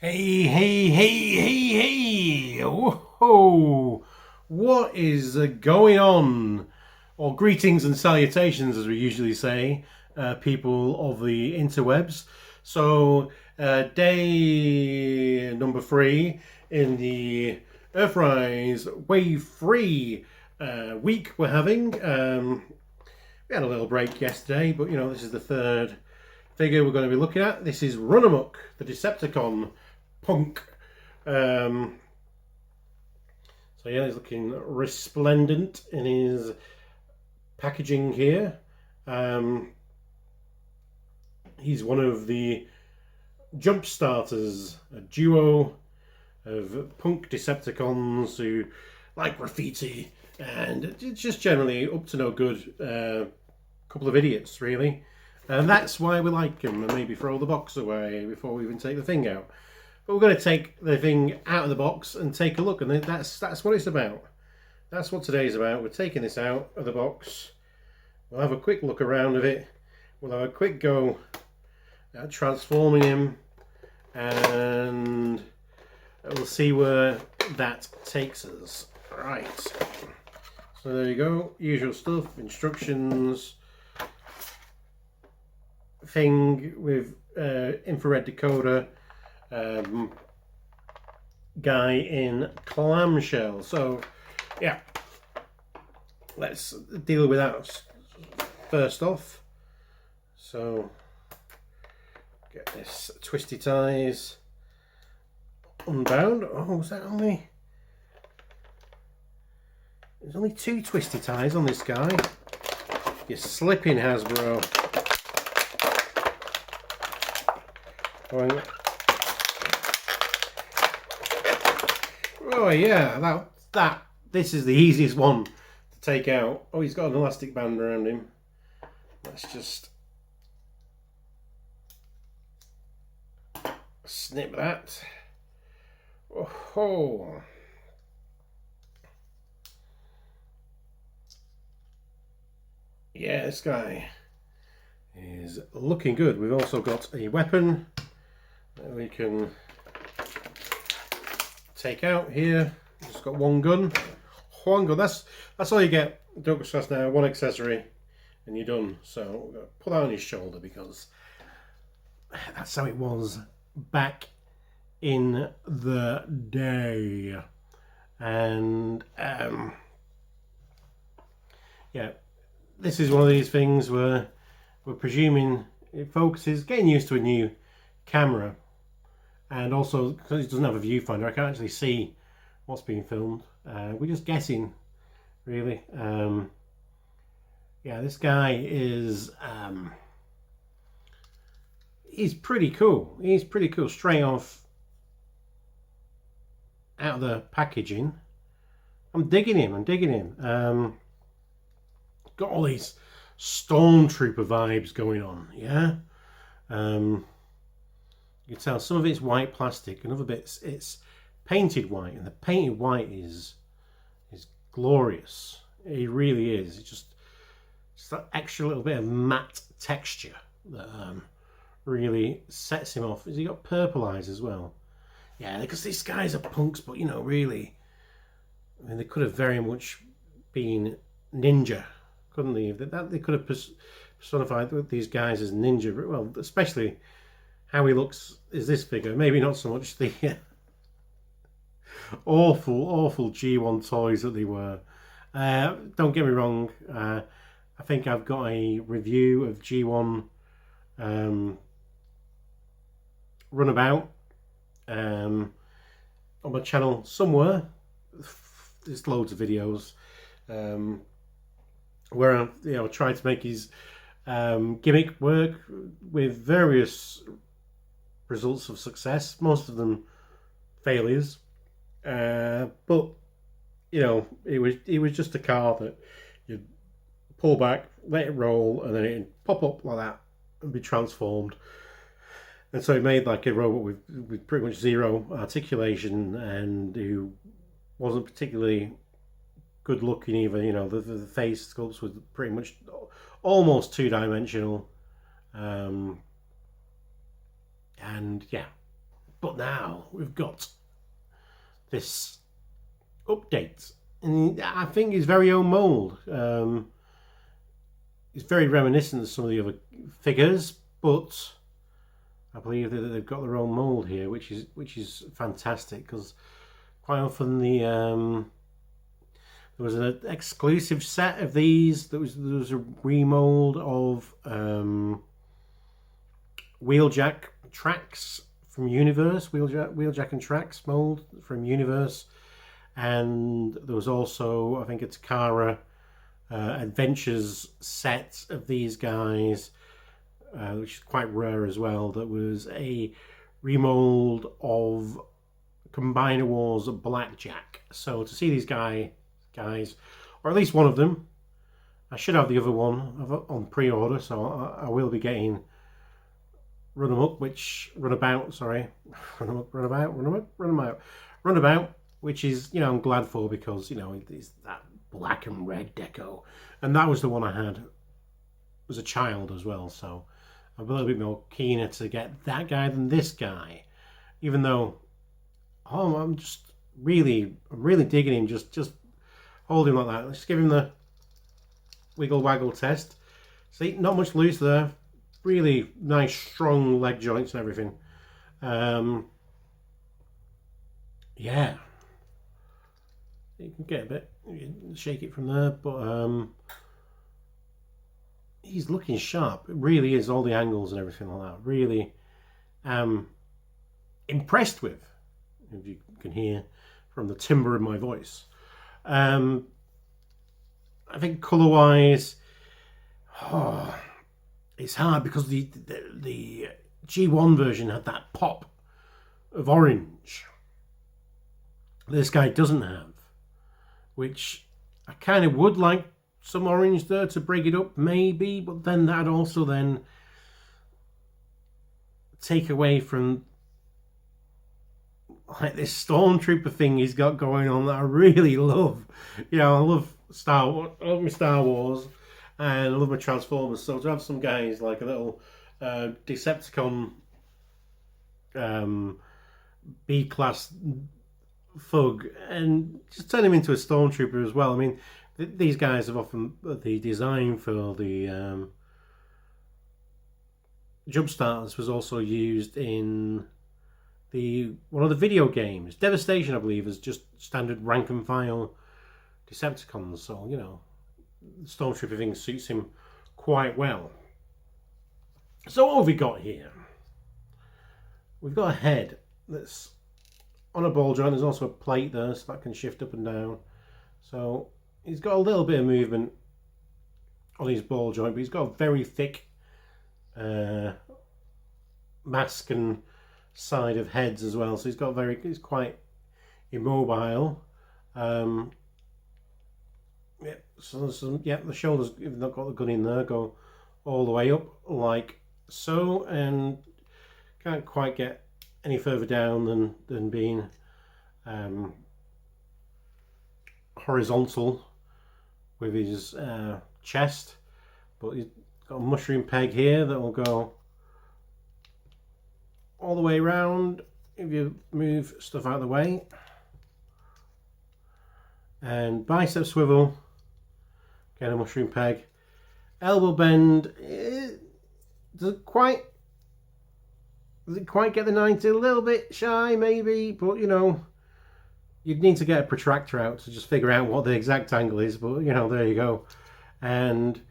Hey, hey, hey, hey, hey! Whoa! What is going on? Or greetings and salutations, as we usually say, people of the interwebs. So, day number 3 in the Earthrise Wave 3 week we're having. We had a little break yesterday, but this is the third figure we're going to be looking at. This is Runamuck, the Decepticon punk. So yeah, he's looking resplendent in his packaging here. He's one of the jump starters, a duo of punk Decepticons who like graffiti and it's just generally up to no good. Couple of idiots, really. And that's why we like him, and maybe throw the box away before we even take the thing out. But we're going to take the thing out of the box and take a look, and that's what it's about. That's what today's about. We're taking this out of the box. We'll have a quick look around of it. We'll have a quick go at transforming him, and we'll see where that takes us. Right. So there you go. Usual stuff. Instructions. Thing with infrared decoder. Guy in clamshell. So yeah, let's deal with that first off. So get this twisty ties unbound. Oh, was that only? There's only 2 twisty ties on this guy. You're slipping, Hasbro. Oh yeah, this is the easiest one to take out. Oh, he's got an elastic band around him. Let's just snip that. Oh. Yeah, this guy is looking good. We've also got a weapon that we can take out here. Just got one gun. One gun. That's all you get. Don't stress now. One accessory, and you're done. So we're gonna put that on his shoulder because that's how it was back in the day. And yeah, this is one of these things where we're presuming it focuses, getting used to a new camera, and also because it doesn't have a viewfinder, I can't actually see what's being filmed. We're just guessing, really. Yeah, this guy is he's pretty cool. He's pretty cool straight off out of the packaging. I'm digging him. Got all these Stormtrooper vibes going on, yeah. You can tell some of it's white plastic, and other bits it's painted white, and the painted white is glorious. It really is. It's just that extra little bit of matte texture that really sets him off. Has he got purple eyes as well? Yeah, because these guys are punks, but really, I mean, they could have very much been ninja, couldn't they? They could have personified these guys as ninja. Well, especially how he looks is this figure. Maybe not so much the awful G1 toys that they were. Don't get me wrong. I think I've got a review of G1 Runabout on my channel somewhere. There's loads of videos where I tried to make his gimmick work with various results of success, most of them failures, but it was just a car that you pull back, let it roll, and then it'd pop up like that and be transformed. And so it made like a robot with pretty much zero articulation, and who wasn't particularly good looking either. The face sculpts was pretty much almost 2-dimensional. And yeah, But now we've got this update, and I think his very own mould. It's very reminiscent of some of the other figures, but I believe that they've got their own mould here, which is fantastic, because quite often there was an exclusive set of these. There was a remold of Wheeljack tracks from Universe, Wheeljack and tracks mold from Universe, and there was also, I think, a Takara Adventures set of these guys, which is quite rare as well. That was a remold of Combiner Wars Blackjack. So to see these guys, or at least one of them, I should have the other one on pre-order, so I will be getting Runamuck, Runabout, which is, I'm glad for, because, it's that black and red deco. And that was the one I had as a child as well, so I'm a little bit more keener to get that guy than this guy. Even though, I'm really digging him, just hold him like that. Let's give him the wiggle waggle test. See, not much loose there. Really nice, strong leg joints and everything. Yeah. You can get a bit, shake it from there, but he's looking sharp. It really is, all the angles and everything like that. Really impressed with, if you can hear from the timbre of my voice. I think colour-wise, it's hard, because the G1 version had that pop of orange this guy doesn't have, which I kind of would like some orange there to break it up, maybe, but then that'd also then take away from like this stormtrooper thing he's got going on that I really love. I love Star Wars, and I love my Transformers. So to have some guys like a little Decepticon B-class thug, and just turn him into a stormtrooper as well. I mean, these guys have often, the design for the jump starters was also used in one of the video games. Devastation, I believe, is just standard rank and file Decepticons. So, the stormtrooper thing suits him quite well. So what have we got here? We've got a head that's on a ball joint. There's also a plate there, so that can shift up and down. So he's got a little bit of movement on his ball joint, but he's got a very thick mask and side of heads as well. So he's quite immobile. The shoulders, if they've not got the gun in there, go all the way up like so, and can't quite get any further down than being horizontal with his chest. But he's got a mushroom peg here that will go all the way around if you move stuff out of the way. And bicep swivel, again a mushroom peg. Elbow bend, does it quite get the 90? A little bit shy maybe, but you'd need to get a protractor out to just figure out what the exact angle is, but there you go. And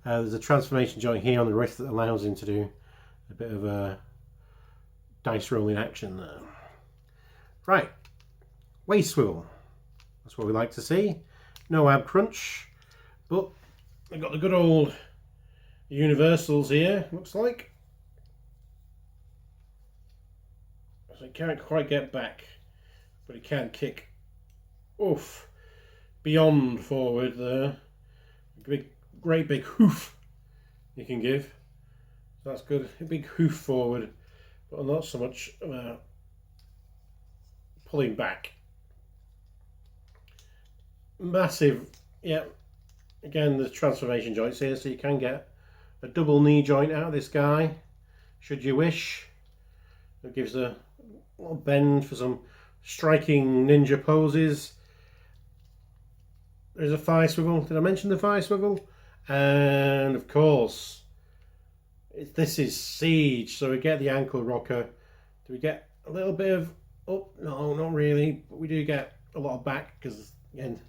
there's a transformation joint here on the wrist that allows him to do a bit of a dice rolling action there. Right, waist swivel, that's what we like to see. No ab crunch, but we've got the good old universals here, looks like. So he can't quite get back, but he can kick beyond forward there. Great big hoof you can give. So that's good. A big hoof forward, but not so much pulling back. Massive, yeah. Again, the transformation joints here, so you can get a double knee joint out of this guy, should you wish, It gives a little bend for some striking ninja poses. There's a thigh swivel. Did I mention the thigh swivel? And of course, this is Siege, so we get the ankle rocker. Do we get a little bit of up? No, not really, but we do get a lot of back because, again,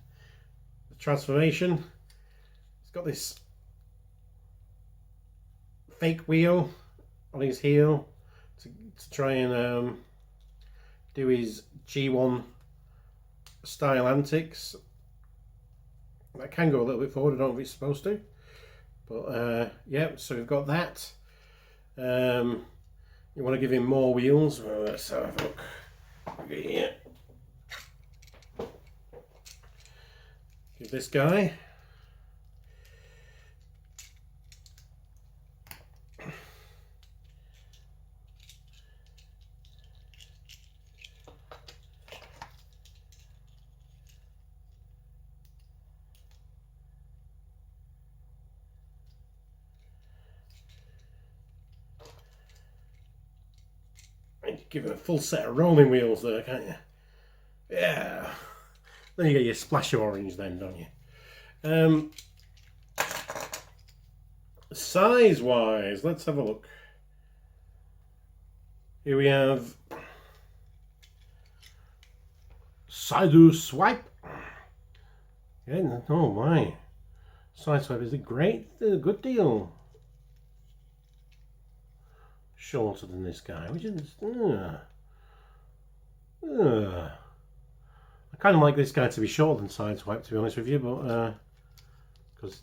the transformation. It's got this fake wheel on his heel to try and do his G1 style antics. That can go a little bit forward, I don't know if it's supposed to. But yeah, so we've got that. You want to give him more wheels. Well, let's have a look. Here. Give this guy. Give it a full set of rolling wheels there, can't you? Yeah. Then you get your splash of orange then, don't you? Size-wise, let's have a look. Here we have Sideswipe. Yeah, oh my. Sideswipe is a good deal. Shorter than this guy, which is I kind of like this guy to be shorter than Sideswipe, to be honest with you, but because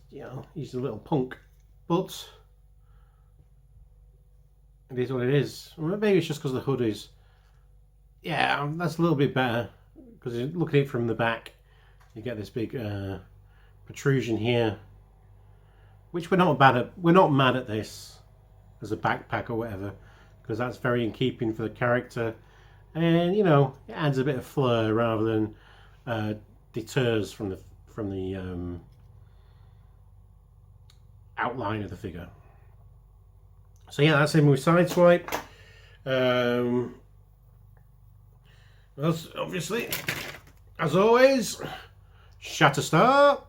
he's a little punk, but it is what it is. Maybe it's just because the hood is, that's a little bit better, because you look at it from the back, you get this big protrusion here, which we're not mad at this as a backpack or whatever, because that's very in keeping for the character, and it adds a bit of flair rather than deters from the outline of the figure. So yeah, that's him with Sideswipe. Obviously, as always, Shatterstar.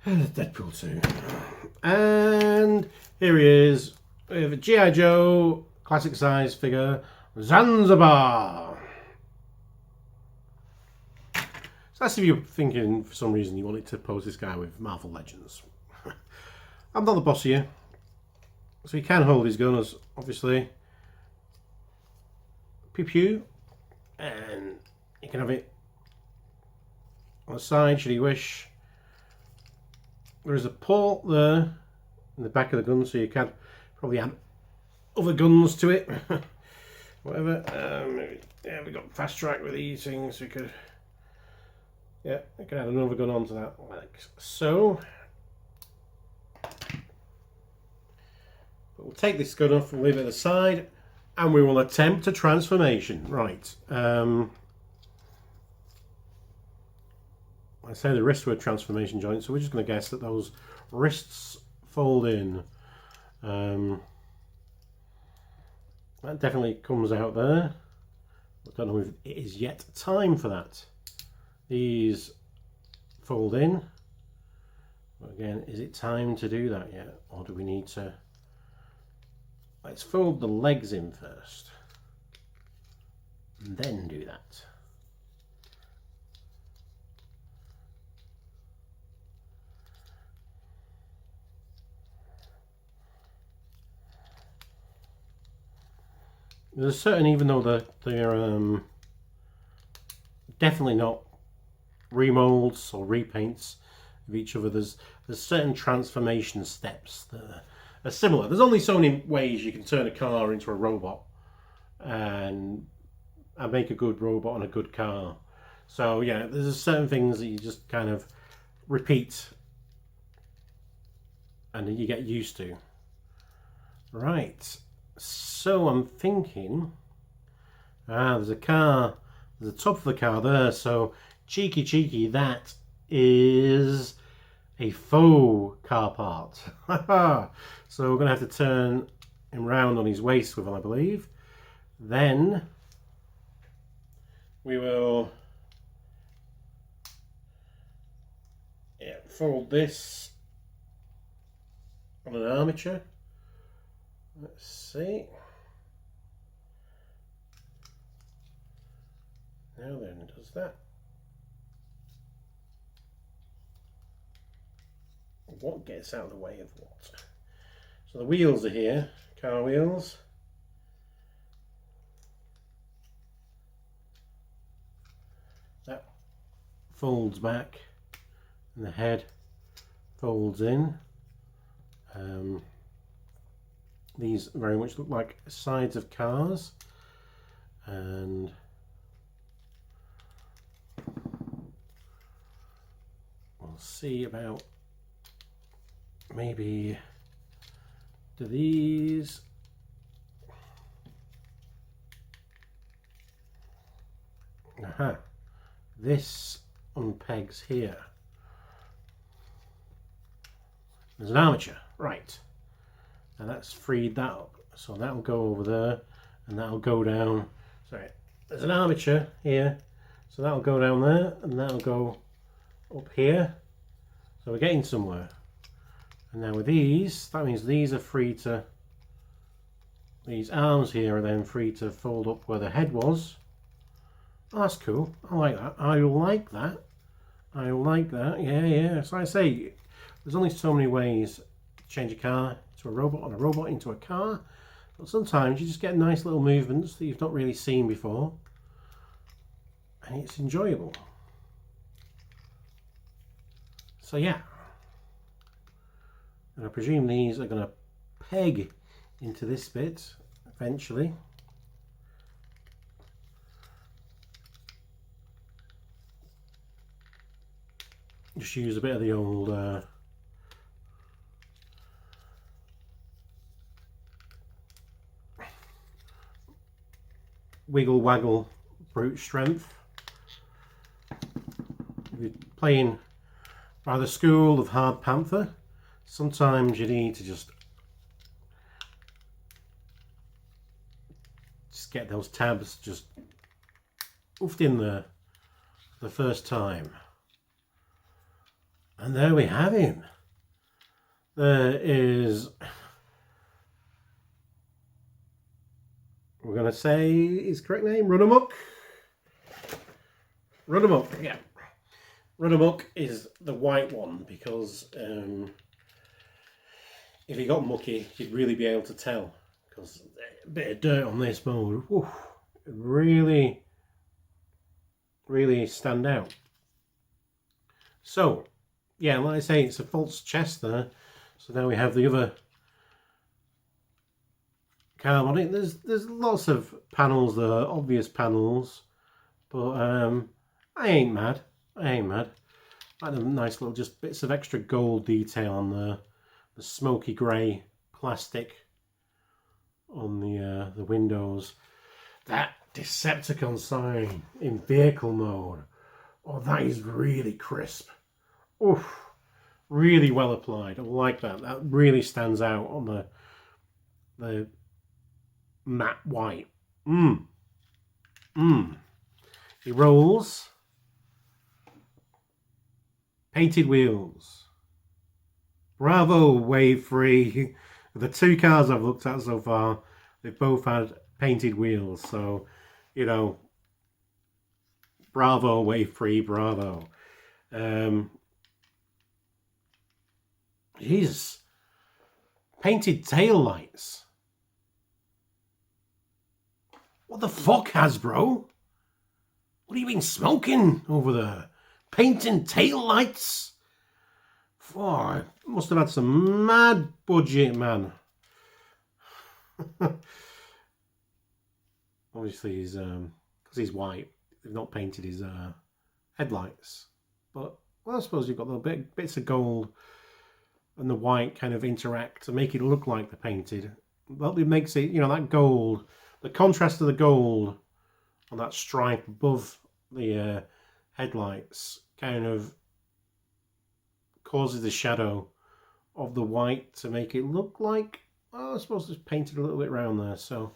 Deadpool 2. And here he is. We have a G.I. Joe classic size figure, Zanzibar. So that's if you're thinking for some reason you wanted to pose this guy with Marvel Legends. I'm not the boss here. So he can hold his guns, obviously. Pew pew. And you can have it on the side should he wish. There is a port there in the back of the gun, so you can probably add other guns to it. Whatever. Yeah, we got fast track with these things. We could, I could add another gun onto that, like so. But we'll take this gun off and leave it aside, and we will attempt a transformation. Right. I say the wrists were transformation joints, so we're just going to guess that those wrists fold in. That definitely comes out there. I don't know if it is yet time for that. These fold in. But again, is it time to do that yet? Or do we need to... Let's fold the legs in first. And then do that. There's certain, even though they're definitely not remolds or repaints of each other, there's certain transformation steps that are similar. There's only so many ways you can turn a car into a robot and make a good robot and a good car. So yeah, there's certain things that you just kind of repeat and you get used to. Right. So I'm thinking, there's a car, there's the top of the car there, so cheeky, that is a faux car part. So we're going to have to turn him round on his waist swivel, I believe. Then we will fold this on an armature. Let's see. Now then, does that? What gets out of the way of what? So the wheels are here, car wheels. That folds back and the head folds in. These very much look like sides of cars, and we'll see about maybe do these this unpegs here. There's an armature, right? And that's freed that up, so that'll go over there and that'll go down. Sorry, there's an armature here, so that'll go down there and that'll go up here, so we're getting somewhere. And now with these, that means these are free to, these arms here are then free to fold up where the head was. Oh, that's cool. I like that. I like that. I like that. Yeah. So I say, there's only so many ways to change a car to a robot, and a robot into a car. But sometimes you just get nice little movements that you've not really seen before, and it's enjoyable. So yeah, and I presume these are going to peg into this bit eventually. Just use a bit of the old wiggle waggle brute strength. If you're playing by the school of Hard Panther, sometimes you need to just get those tabs just oofed in there the first time. And there we have him. There is, we're going to say his correct name, Runamuck. Runamuck, yeah. Runamuck is the white one because if he got mucky, you'd really be able to tell, because a bit of dirt on this mode, whew, really stand out. So, yeah, like I say, it's a false chest there. So now we have the other car on it. There's lots of panels there, obvious panels, but I ain't mad. I like the nice little just bits of extra gold detail on the smoky grey plastic on the windows. That Decepticon sign in vehicle mode. Oh, that is really crisp. Oof, really well applied. I like that. That really stands out on the matte white. He rolls. Painted wheels. Bravo, Wave 3. The two cars I've looked at so far, they've both had painted wheels. So, you know, bravo, Wave 3, bravo. Jesus. Painted tail lights. What the fuck, Hasbro? What have you been smoking over there? Painting tail lights? Oh, must have had some mad budget, man. Obviously, he's because he's white, they've not painted his headlights. But well, I suppose you've got little bits of gold and the white kind of interact to make it look like they're painted. Well, it makes it, you know, that gold, the contrast of the gold on that stripe above the headlights kind of causes the shadow of the white to make it look like, well, I suppose it's painted a little bit around there. So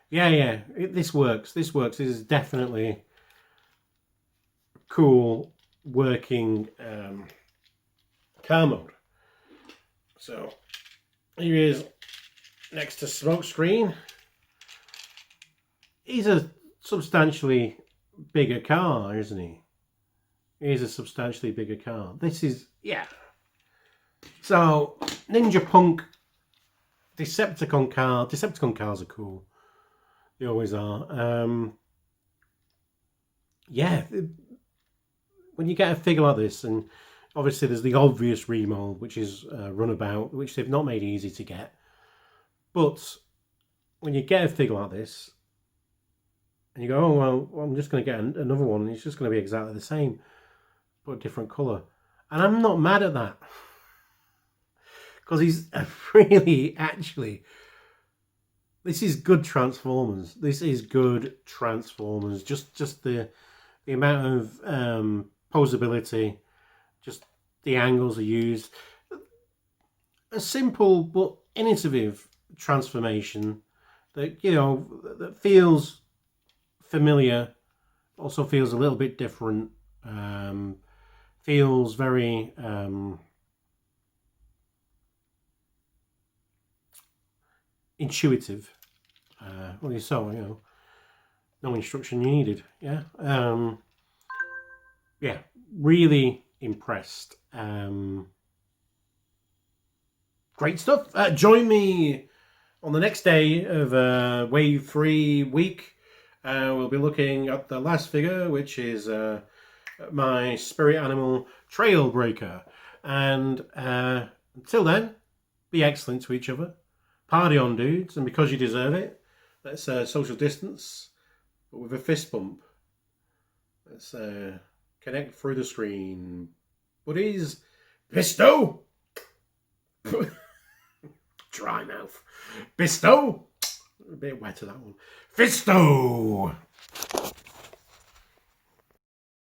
yeah, this works. This works. This is definitely cool working car mode. So here he is next to Smokescreen. He's a substantially bigger car, isn't he? He's a substantially bigger car. This is, yeah. So Ninja Punk Decepticon car. Decepticon cars are cool. They always are. Yeah, when you get a figure like this, and obviously there's the obvious remold, which is Runabout, which they've not made easy to get. But when you get a figure like this, and you go, oh, well, I'm just going to get another one, and it's just going to be exactly the same, but a different colour. And I'm not mad at that. Because he's really, actually, this is good Transformers. This is good Transformers. Just the amount of posability, just the angles are used. A simple but innovative transformation that, you know, that feels familiar, also feels a little bit different, feels very intuitive. Well, you saw, you know, no instruction needed. Yeah, yeah, really impressed. Great stuff. Join me on the next day of Wave 3 week. We'll be looking at the last figure, which is my spirit animal Trailbreaker. And until then, be excellent to each other. Party on, dudes. And because you deserve it, let's social distance, but with a fist bump. Let's connect through the screen. Buddies, Pisto! Dry mouth. Pisto! A bit wetter, that one. Fisto!